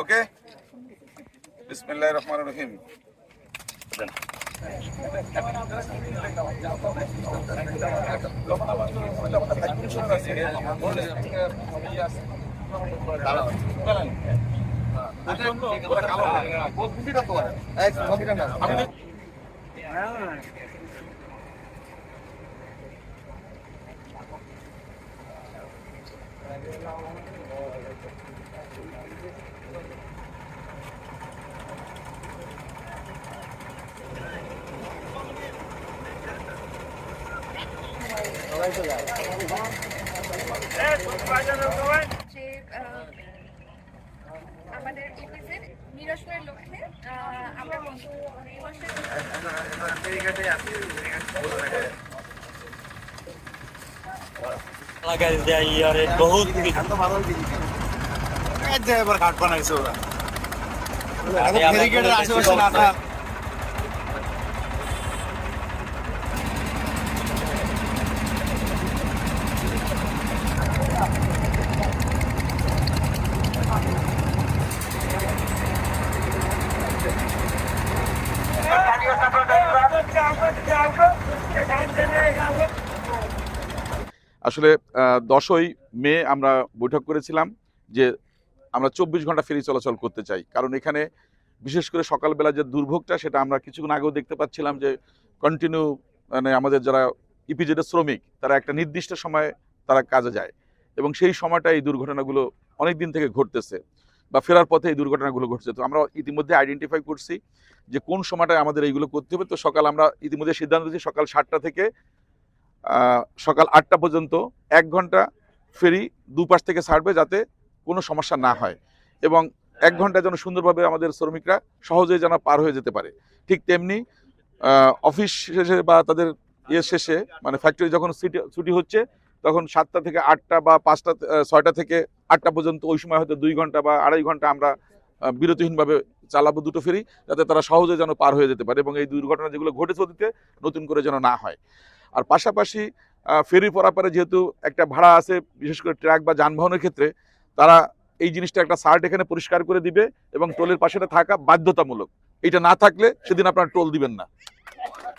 ওকে, বিসমিল্লাহির রহমানির রহিম। আমাদের অফিসের নিরসনের লক্ষ্যে আমরা আসলে 10ই মে আমরা বৈঠক করেছিলাম যে আমরা 24 ঘন্টা ফেরি চলাচল করতে চাই, কারণ এখানে বিশেষ করে সকালবেলা যে দুর্ভোগটা সেটা আমরা কিছুক্ষণ আগেও দেখতে পাচ্ছিলাম যে কন্টিনিউ মানে আমাদের যারা ইপিজেডের শ্রমিক তারা একটা নির্দিষ্ট সময়ে তারা কাজে যায় এবং সেই সময়টা এই দুর্ঘটনাগুলো অনেক দিন থেকে ঘটতেছে বা ফেরার পথে এই দুর্ঘটনাগুলো ঘটছে। তো আমরা ইতিমধ্যে আইডেন্টিফাই করছি যে কোন সময়টায় আমাদের এইগুলো করতে হবে। তো সকাল আমরা ইতিমধ্যে সিদ্ধান্ত নিয়েছি সকাল 7টা থেকে সকাল 8টা পর্যন্ত 1 ঘন্টা ফেরি দুপাশ থেকে ছাড়বে যাতে কোনো সমস্যা না হয় এবং 1 ঘন্টা যেন সুন্দরভাবে আমাদের শ্রমিকরা সহজেই যেন পার হয়ে যেতে পারে। ঠিক তেমনি অফিস শেষে বা তাদের শেষে মানে ফ্যাক্টরি যখন ছুটি হচ্ছে তখন 7টা থেকে 8টা বা 6টা থেকে 8টা পর্যন্ত ওই সময় হয়তো 2 ঘন্টা বা 2.5 ঘন্টা আমরা বিরতিহীনভাবে চালাবো দুটো ফেরি, যাতে তারা সহজে যেন পার হয়ে যেতে পারে এবং এই দুর্ঘটনা যেগুলো ঘটেছে অতীতে নতুন করে যেন না হয়। আর পাশাপাশি ফেরি পরাপারে যেহেতু একটা ভাড়া আছে, বিশেষ করে ট্রাক বা যানবাহনের ক্ষেত্রে তারা এই জিনিসটা একটা সার্ট এখানে পরিষ্কার করে দিবে এবং টোলের পাশে থাকা বাধ্যতামূলক। এটা না থাকলে সেদিন আপনারা টোল দিবেন না,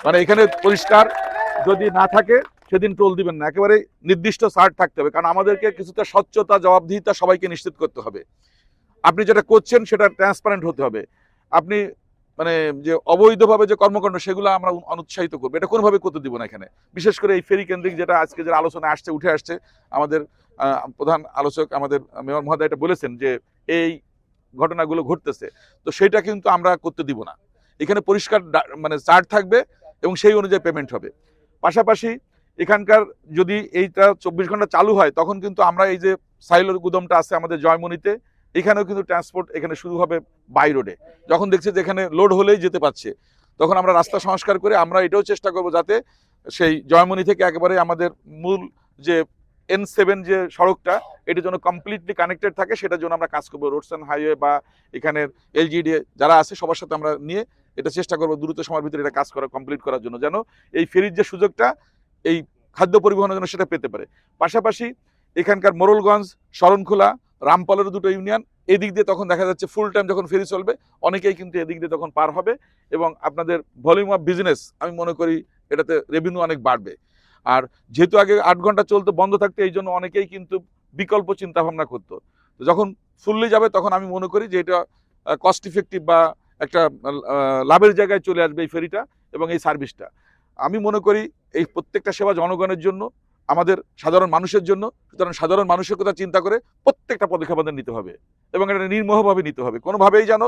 মানে এখানে পরিষ্কার যদি না থাকে সেদিন টোল দিবেন না, একেবারে নির্দিষ্ট সার্ট থাকতে হবে, কারণ আমাদেরকে কিছুটা স্বচ্ছতা জবাবদিহিতা সবাইকে নিশ্চিত করতে হবে। আপনি যেটা করছেন সেটা ট্রান্সপারেন্ট হতে হবে। আপনি মানে যে অবৈধভাবে যে কর্মকাণ্ড সেগুলো আমরা অনুৎসাহিত করবো, এটা কোনোভাবে করতে দিব না এখানে। বিশেষ করে এই ফেরি কেন্দ্রিক যেটা আজকে যে আলোচনা আসছে উঠে আসছে, আমাদের প্রধান আলোচক আমাদের মেয়র মহোদয় এটা বলেছেন যে এই ঘটনাগুলো ঘটতেছে, তো সেটা কিন্তু আমরা করতে দিব না। এখানে পরিষ্কার মানে চার্ট থাকবে এবং সেই অনুযায়ী পেমেন্ট হবে। পাশাপাশি এখানকার যদি এইটা 24 ঘন্টা চালু হয় তখন কিন্তু আমরা এই যে সাইলোর গুদামটা আছে আমাদের জয়মনিতে, এখানেও কিন্তু ট্রান্সপোর্ট এখানে শুরু হবে বাই রোডে। যখন দেখছি যে এখানে লোড হলেই যেতে পারছে তখন আমরা রাস্তা সংস্কার করে আমরা এটাও চেষ্টা করব যাতে সেই জয়মনি থেকে একেবারে আমাদের মূল যে N7 যে সড়কটা এটার জন্য কমপ্লিটলি কানেক্টেড থাকে, সেটার জন্য আমরা কাজ করবো। রোডস অ্যান্ড হাইওয়ে বা এখানের LGD যারা আছে সবার সাথে আমরা নিয়ে এটা চেষ্টা করবো দ্রুত সময়ের ভিতরে এটা কাজ করা কমপ্লিট করার জন্য, যেন এই ফেরির যে সুযোগটা এই খাদ্য পরিবহনের জন্য সেটা পেতে পারে। পাশাপাশি এখানকার মোরলগঞ্জ, শরণখোলা, রামপালের দুটো ইউনিয়ন এদিক দিয়ে তখন দেখা যাচ্ছে ফুল টাইম যখন ফেরি চলবে অনেকেই কিন্তু এদিক দিয়ে তখন পার হবে এবং আপনাদের ভলিউম অফ বিজনেস আমি মনে করি এটাতে রেভিনিউ অনেক বাড়বে। আর যেহেতু আগে 8 ঘন্টা চলতো বন্ধ থাকতো, এই জন্য অনেকেই কিন্তু বিকল্প চিন্তা ভাবনা করতো। তো যখন ফুললি যাবে তখন আমি মনে করি যে এটা কস্ট ইফেক্টিভ বা একটা লাভের জায়গায় চলে আসবে এই ফেরিটা এবং এই সার্ভিসটা। আমি মনে করি এই প্রত্যেকটা সেবা জনগণের জন্য, আমাদের সাধারণ মানুষের জন্য। সুতরাং সাধারণ মানুষের কথা চিন্তা করে প্রত্যেকটা পদক্ষেপ আমাদের নিতে হবে এবং এটা নির্মোহভাবে নিতে হবে। কোনোভাবেই যেন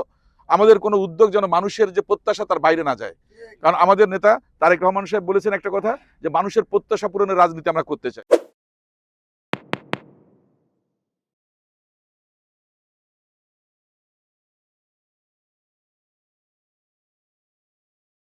আমাদের কোনো উদ্যোগ যেন মানুষের যে প্রত্যাশা তার বাইরে না যায়, কারণ আমাদের নেতা তারেক রহমান সাহেব বলেছেন একটা কথা যে মানুষের প্রত্যাশা পূরণের রাজনীতি আমরা করতে চাই।